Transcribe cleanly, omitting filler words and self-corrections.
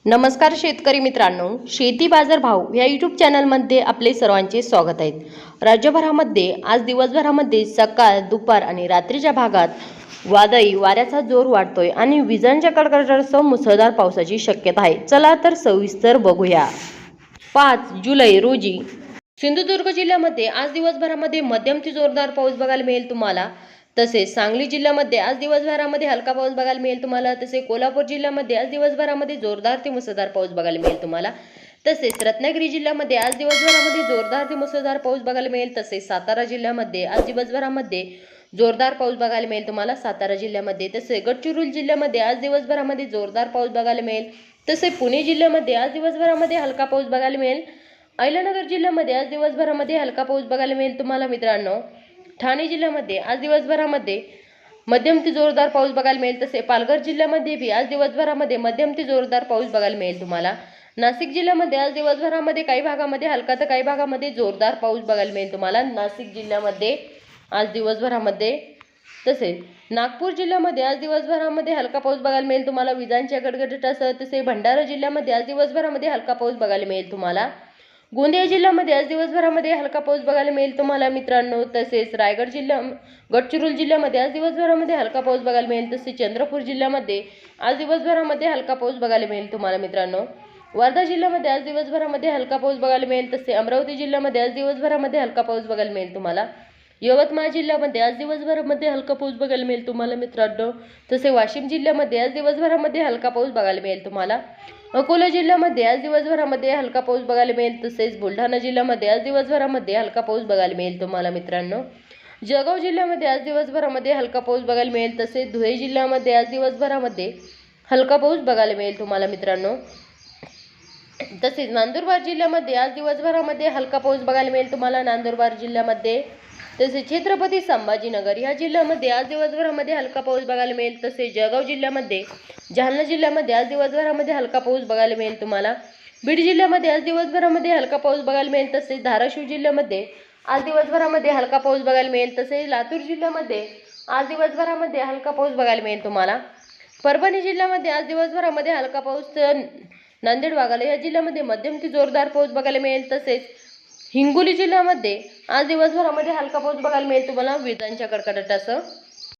नमस्कार शेतकरी मित्रांनो, शेती बाजार भाव या यूट्यूब चॅनलमध्ये आपले सर्वांचे स्वागत आहे। राज्यभरामध्ये आज दिवसभरामध्ये सकाळ, दुपार आणि रात्रीच्या भागात वादळी वाऱ्याचा जोर वाढतोय आणि विजांच्या कडकडाटासह मुसळधार पावसाची शक्यता आहे। चला तर सविस्तर बघूया। 5 जुलै रोजी सिंधुदुर्ग जिल्ह्यामध्ये आज दिवसभरामध्ये मध्यम ते जोरदार पाऊस बघायला मिळेल तुम्हाला। तसेच सांगली जिल्ह्यामध्ये आज दिवसभरामध्ये हलका पाऊस बघायला मिळेल तुम्हाला। तसेच कोल्हापूर जिल्ह्यामध्ये आज दिवसभरामध्ये जोरदार ते मुसळधार पाऊस बघायला मिळेल तुम्हाला। तसेच रत्नागिरी जिल्ह्यामध्ये आज दिवसभरामध्ये जोरदार ते मुसळधार पाऊस बघायला मिळेल। तसेच सातारा जिल्ह्यामध्ये आज दिवसभरामध्ये जोरदार पाऊस बघायला मिळेल तुम्हाला सातारा जिल्ह्यामध्ये। तसेच गडचिरोली जिल्ह्यामध्ये आज दिवसभरामध्ये जोरदार पाऊस बघायला मिळेल। तसेच पुणे जिल्ह्यामध्ये आज दिवसभरामध्ये हलका पाऊस बघायला मिळेल। अहिल्यानगर जिल्ह्यामध्ये आज दिवसभरामध्ये हलका पाऊस बघायला मिळेल तुम्हाला मित्रांनो। ठाणे जिल्ह्यामध्ये आज दिवसभरामध्ये मध्यम ते जोरदार पाऊस बघायला मिळेल। तसे पालघर जिल्ह्यामध्ये भी आज दिवसभरामध्ये मध्यम ते जोरदार पाऊस बघायला मिळेल तुम्हाला। नाशिक जिल्ह्यामध्ये आज दिवसभरामध्ये काही भागामध्ये हलका तर काही भागामध्ये जोरदार पाऊस बघायला मिळेल तुम्हाला नाशिक जिल्ह्यामध्ये आज दिवसभरामध्ये। तसेच नागपूर जिल्ह्यामध्ये आज दिवसभरामध्ये हलका पाऊस बघायला मिळेल तुम्हाला विजांच्या गडगडाटासह। तसे भंडारा जिल्ह्यामध्ये आज दिवसभरामध्ये हलका पाऊस बघायला मिळेल तुम्हाला। गोंदिया जिल्ह्यामध्ये आज दिवसभरामध्ये हलका पाऊस बघायला मिळेल तुम्हाला मित्रांनो। तसेच रायगड जिल्हा गडचिरोली जिल्ह्यामध्ये आज दिवसभरामध्ये हलका पाऊस बघायला मिळेल। तसेच चंद्रपूर जिल्ह्यामध्ये आज दिवसभरामध्ये हलका पाऊस बघायला मिळेल तुम्हाला मित्रांनो। वर्धा जिल्ह्यामध्ये आज दिवसभरामध्ये हलका पाऊस बघायला मिळेल। तसे अमरावती जिल्ह्यामध्ये आज दिवसभरामध्ये हलका पाऊस बघायला मिळेल तुम्हाला। यवतमाळ जिल्ह्यामध्ये आज दिवसभरामध्ये हलका पाऊस बघायला मिळेल तुम्हाला मित्रांनो। तसे वाशिम जिल्ह्यामध्ये आज दिवसभरामध्ये हलका पाऊस बघायला मिळेल तुम्हाला। अकोला जिल्ह्यामध्ये आज दिवसभरामध्ये हलका पाऊस बघायला मिळेल। तसेच बुलढाणा जिल्ह्यामध्ये आज दिवसभरामध्ये हलका पाऊस बघायला मिळेल तुम्हाला मित्रांनो। जळगाव जिल्ह्यामध्ये आज दिवसभरामध्ये हलका पाऊस बघायला मिळेल। तसेच धुळे जिल्ह्यामध्ये आज दिवसभरामध्ये हलका पाऊस बघायला मिळेल तुम्हाला मित्रांनो। तसेच नंदुरबार जिल्ह्यामध्ये आज दिवसभरामध्ये हलका पाऊस बघायला मिळेल तुम्हाला नंदुरबार जिल्ह्यामध्ये। तसेच छत्रपती संभाजीनगर या जिल्ह्यामध्ये आज दिवसभरामध्ये हलका पाऊस बघायला मिळेल। तसेच जळगाव जिल्ह्यामध्ये जालना जिल्ह्यामध्ये आज दिवसभरामध्ये हलका पाऊस बघायला मिळेल तुम्हाला। बीड जिल्ह्यामध्ये आज दिवसभरामध्ये हलका पाऊस बघायला मिळेल। तसेच धाराशिव जिल्ह्यामध्ये आज दिवसभरामध्ये हलका पाऊस बघायला मिळेल। तसेच लातूर जिल्ह्यामध्ये आज दिवसभरामध्ये हलका पाऊस बघायला मिळेल तुम्हाला। परभणी जिल्ह्यामध्ये आज दिवसभरामध्ये हलका पाऊस, नांदेड वाघाला या जिल्ह्यामध्ये मध्यम ते जोरदार पाऊस बघायला मिळेल। तसेच हिंगोली जिल्ह्यामध्ये आज दिवसभरामध्ये हलका पाऊस बघायला मिळेल तुम्हाला विजांच्या कडकडाटासह।